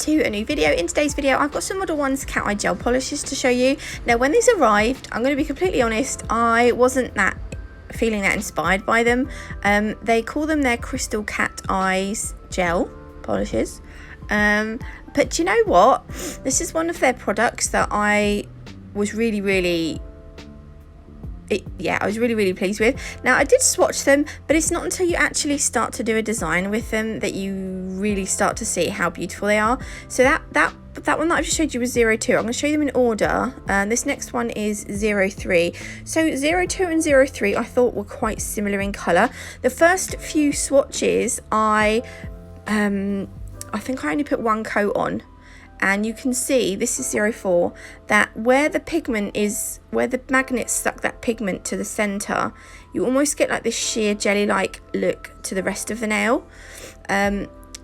to a new video. In today's video I've got some Modelones cat eye gel polishes to show you. Now when these arrived, I'm going to be completely honest, I wasn't feeling that inspired by them. They call them their crystal cat eyes gel polishes, but you know what, this is one of their products that I was really pleased with. Now I did swatch them, but it's not until you actually start to do a design with them that you really start to see how beautiful they are. So that one that I've just showed you was 02. I'm going to show you them in order. This next one is 03. So 02 and 03 I thought were quite similar in colour. The first few swatches I think I only put one coat on, and you can see, this is 04, that where the pigment is, where the magnet stuck that pigment to the centre, you almost get like this sheer jelly-like look to the rest of the nail.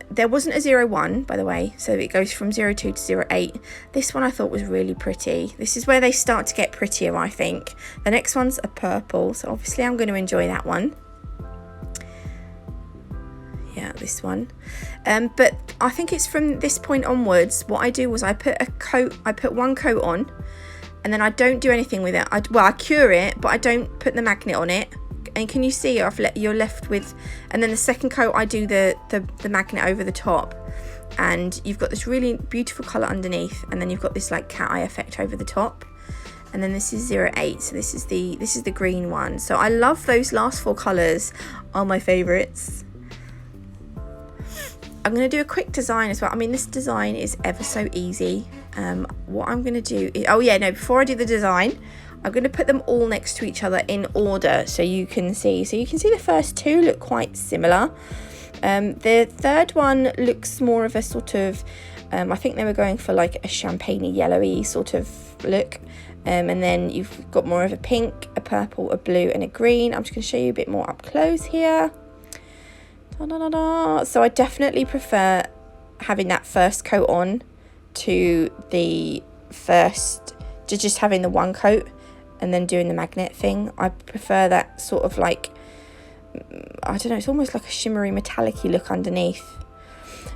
There wasn't a 01, by the way, so it goes from 02 to 08. This one I thought was really pretty. This is where they start to get prettier, I think. The next one's a purple, so obviously I'm going to enjoy that one. Yeah, this one. But I think it's from this point onwards, what I do was I put one coat on, and then I don't do anything with it. I cure it, but I don't put the magnet on it. And can you see you're left with, and then the second coat I do the magnet over the top, and you've got this really beautiful colour underneath, and then you've got this like cat eye effect over the top. And then this is 08, so this is the green one. So I love those last four colours, are my favourites. I'm going to do a quick design as well. I mean, this design is ever so easy. What I'm going to do is, before I do the design, I'm going to put them all next to each other in order so you can see. So you can see the first two look quite similar. The third one looks more of a sort of, I think they were going for like a champagne yellowy sort of look. And then you've got more of a pink, a purple, a blue and a green. I'm just going to show you a bit more up close here. So I definitely prefer having that first coat on to just having the one coat and then doing the magnet thing. I prefer that sort of like, I don't know, it's almost like a shimmery metallic-y look underneath.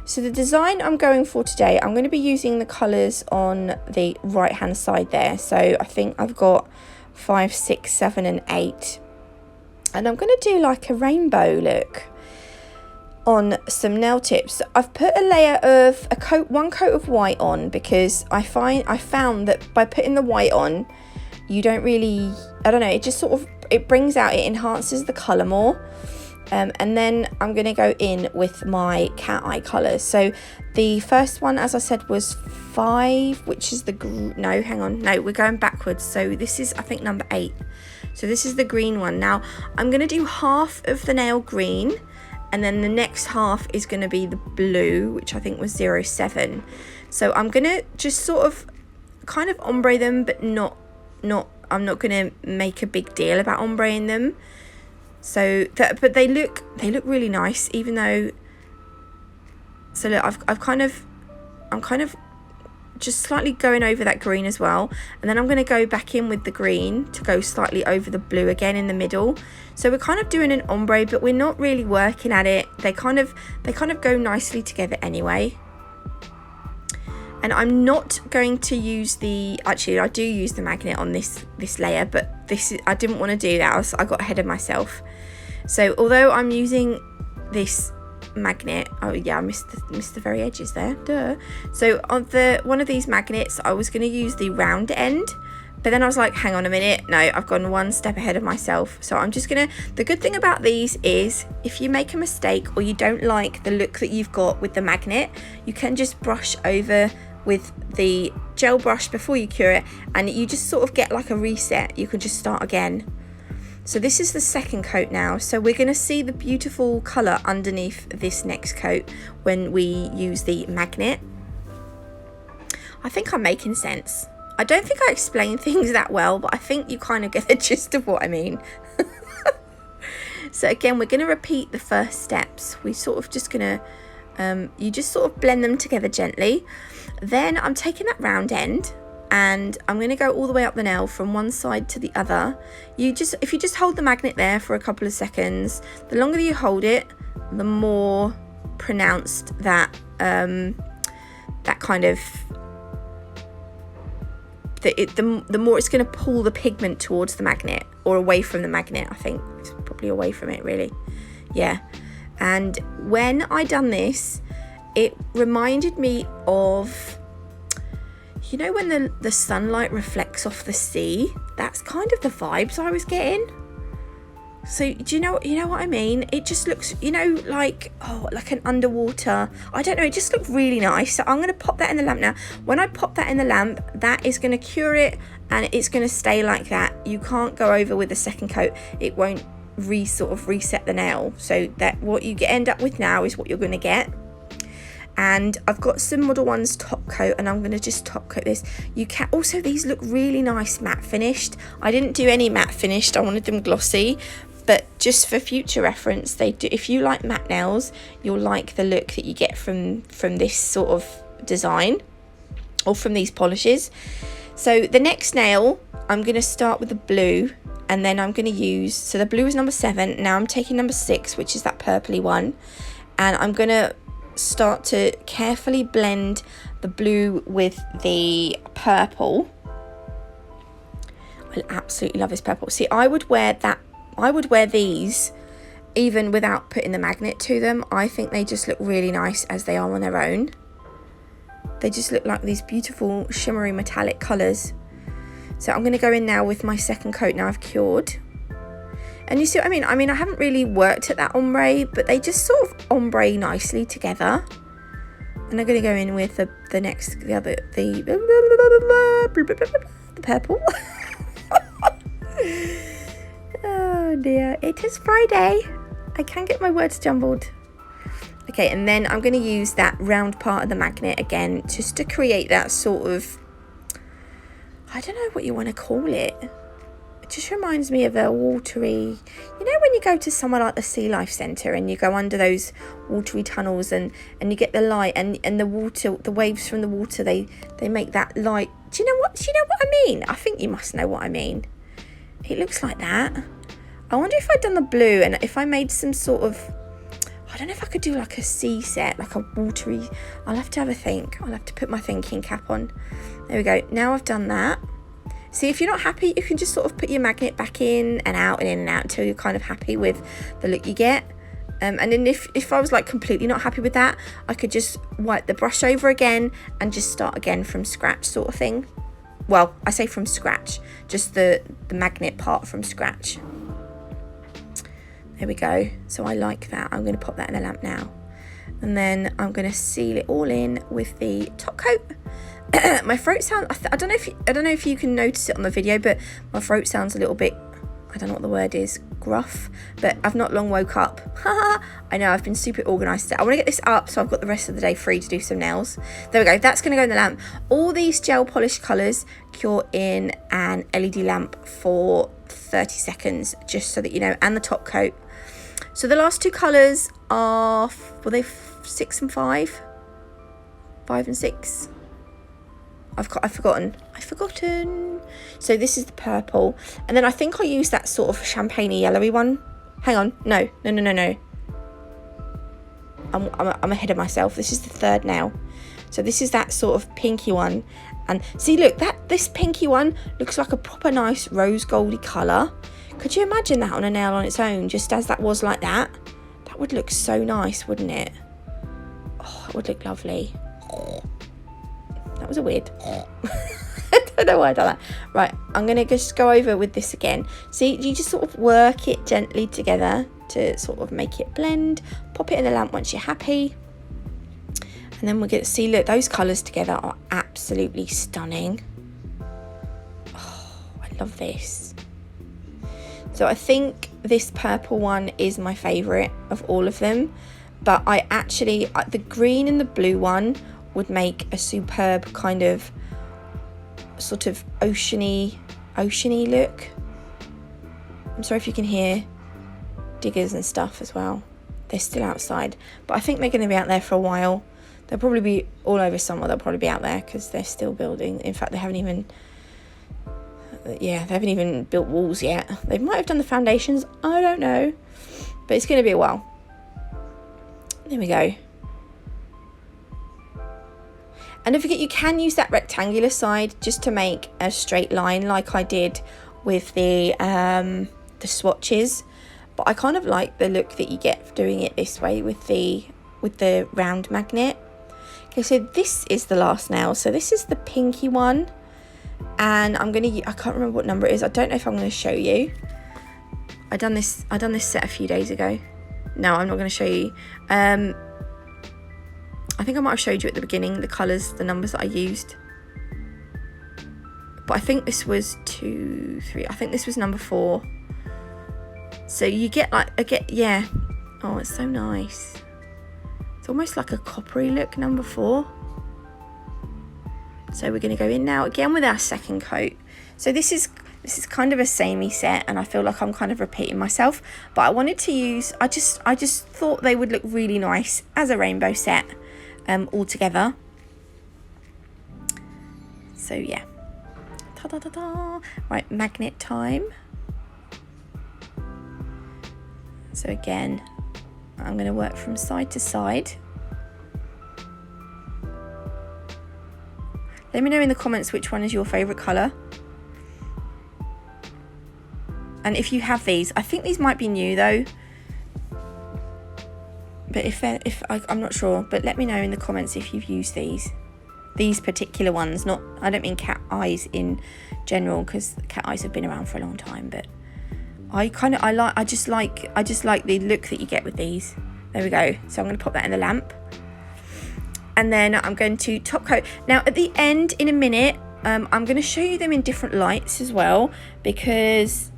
So the design I'm going for today, I'm going to be using the colours on the right hand side there. So I think I've got 5, 6, 7 and 8, and I'm going to do like a rainbow look on some nail tips. I've put a layer of one coat of white on, because I found that by putting the white on, you don't really, I don't know, it just sort of, it brings out, it enhances the colour more. And then I'm going to go in with my cat eye colours. So the first one, as I said, was 5, which is we're going backwards. So this is, I think, number 8. So this is the green one. Now I'm going to do half of the nail green, and then the next half is going to be the blue, which I think was 07. So I'm going to just sort of kind of ombre them, but I'm not going to make a big deal about ombreing them. So but they look really nice, even though, so look, I'm kind of just slightly going over that green as well, and then I'm going to go back in with the green to go slightly over the blue again in the middle. So we're kind of doing an ombre, but we're not really working at it. They kind of go nicely together anyway. And I'm not going to use actually I do use the magnet on this layer, but I didn't want to do that. I got ahead of myself. So although I'm using this magnet, oh yeah, I missed the very edges there, duh. So on one of these magnets I was going to use the round end, but then I was like, hang on a minute, no, I've gone one step ahead of myself. So I'm just gonna, the good thing about these is if you make a mistake or you don't like the look that you've got with the magnet, you can just brush over with the gel brush before you cure it, and you just sort of get like a reset. You can just start again. So this is the second coat now, so we're going to see the beautiful colour underneath this next coat when we use the magnet. I think I'm making sense. I don't think I explain things that well, but I think you kind of get the gist of what I mean. So again, we're going to repeat the first steps. We sort of just going to you just sort of blend them together gently. Then I'm taking that round end and I'm going to go all the way up the nail from one side to the other. If you just hold the magnet there for a couple of seconds, the longer you hold it, the more pronounced that that kind of, the more it's going to pull the pigment towards the magnet, or away from the magnet. I think it's probably away from it, really. Yeah. And when I done this, it reminded me of, you know, when the sunlight reflects off the sea. That's kind of the vibes I was getting. So do you know what I mean? It just looks, you know, like, oh, like an underwater, I don't know, it just looked really nice. So I'm going to pop that in the lamp now. When I pop that in the lamp, that is going to cure it, and it's going to stay like that. You can't go over with a second coat. It won't sort of reset the nail. So that what you end up with now is what you're going to get. And I've got some Modelones top coat, and I'm going to just top coat this. You can also, these look really nice matte finished. I didn't do any matte finished, I wanted them glossy, but just for future reference, they do. If you like matte nails, you'll like the look that you get from this sort of design, or from these polishes. So the next nail, I'm going to start with the blue, and then I'm going to use, so the blue is number 7, now I'm taking number 6, which is that purpley one, and I'm going to start to carefully blend the blue with the purple. I absolutely love this purple. See, I would wear these even without putting the magnet to them. I think they just look really nice as they are on their own. They just look like these beautiful shimmery metallic colours. So I'm going to go in now with my second coat now I've cured. And you see what I mean? I mean, I haven't really worked at that ombre, but they just sort of ombre nicely together. And I'm going to go in with the purple. Oh dear, it is Friday. I can get my words jumbled. Okay, and then I'm going to use that round part of the magnet again, just to create that sort of, I don't know what you want to call it. It just reminds me of a watery, you know, when you go to somewhere like the Sea Life Centre and you go under those watery tunnels and you get the light and the water, the waves from the water, they make that light. Do you know what I mean? I think you must know what I mean. It looks like that. I wonder if I'd done the blue and if I made some sort of, I don't know if I could do like a sea set, like a watery, I'll have to have a think. I'll have to put my thinking cap on. There we go. Now I've done that. See, if you're not happy, you can just sort of put your magnet back in and out and in and out until you're kind of happy with the look you get. And then if I was like completely not happy with that, I could just wipe the brush over again and just start again from scratch sort of thing. Well, I say from scratch, just the magnet part from scratch. There we go. So I like that. I'm going to pop that in the lamp now. And then I'm going to seal it all in with the top coat. My throat sound, I don't know if you can notice it on the video, but my throat sounds a little bit, I don't know what the word is, gruff, but I've not long woke up. I know, I've been super organised today. I want to get this up so I've got the rest of the day free to do some nails. There we go, that's going to go in the lamp. All these gel polish colours cure in an LED lamp for 30 seconds, just so that you know, and the top coat. So the last two colours are, were they 6 and 5? 5 and 6? I've forgotten. So this is the purple, and then I think I used that sort of champagne-y yellowy one. Hang on, no. I'm ahead of myself. This is the third nail. So this is that sort of pinky one, and see, look, this pinky one looks like a proper nice rose goldy colour. Could you imagine that on a nail on its own, just as that was like that? That would look so nice, wouldn't it? Oh, it would look lovely. That was a weird. I don't know why I done that. Right, I'm going to just go over with this again. See, you just sort of work it gently together to sort of make it blend. Pop it in the lamp once you're happy. And then we're going to see, look, those colours together are absolutely stunning. Oh, I love this. So I think this purple one is my favourite of all of them. But I actually, the green and the blue one would make a superb kind of sort of oceany look. I'm sorry if you can hear diggers and stuff as well. They're still outside, but I think they're going to be out there for a while. They'll probably be all over summer. They'll probably be out there because they're still building. In fact, they haven't even built walls yet. They might have done the foundations, I don't know, but it's going to be a while. There we go. And don't forget, you can use that rectangular side just to make a straight line like I did with the swatches. But I kind of like the look that you get doing it this way with the round magnet. Okay, so this is the last nail. So this is the pinky one. And I can't remember what number it is. I don't know if I'm going to show you. I done this set a few days ago. No, I'm not going to show you. I think I might have showed you at the beginning the colours, the numbers that I used. But I think this was 2, 3. I think this was number 4. So you get yeah. Oh, it's so nice. It's almost like a coppery look, number 4. So we're going to go in now again with our second coat. So this is kind of a samey set, and I feel like I'm kind of repeating myself, but I wanted to use, I just thought they would look really nice as a rainbow set all together. So yeah. Ta-da-da-da. Right, magnet time. So again, I'm going to work from side to side. Let me know in the comments which one is your favourite colour. And if you have these, I think these might be new though. But I'm not sure. But let me know in the comments if you've used these particular ones. I don't mean cat eyes in general, because cat eyes have been around for a long time. But I just like the look that you get with these. There we go. So I'm going to pop that in the lamp. And then I'm going to top coat. Now at the end, in a minute, I'm going to show you them in different lights as well, because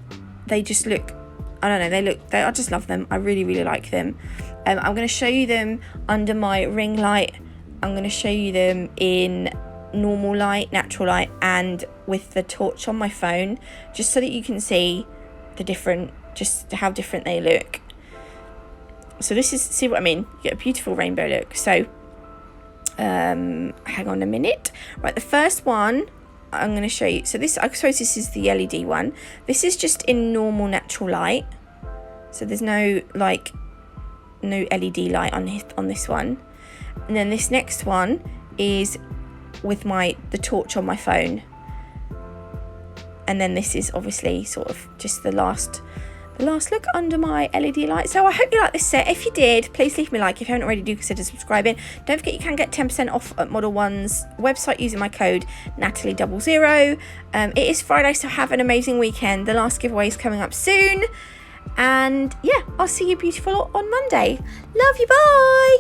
they just look, I don't know, I just love them. I really, really like them. I'm going to show you them under my ring light. I'm going to show you them in normal light, natural light, and with the torch on my phone, just so that you can see just how different they look. So this is, see what I mean? You get a beautiful rainbow look. So hang on a minute. Right, the first one I'm going to show you. So this, I suppose this is the LED one. This is just in normal natural light. So there's no LED light on this one. And then this next one is with the torch on my phone. And then this is obviously sort of just the last look under my LED light. So I hope you like this set. If you did, please leave me a like. If you haven't already, do consider subscribing. Don't forget you can get 10% off at Modelones website using my code Natalie00. It is Friday, so have an amazing weekend. The last giveaway is coming up soon. And yeah, I'll see you beautiful on Monday. Love you, bye.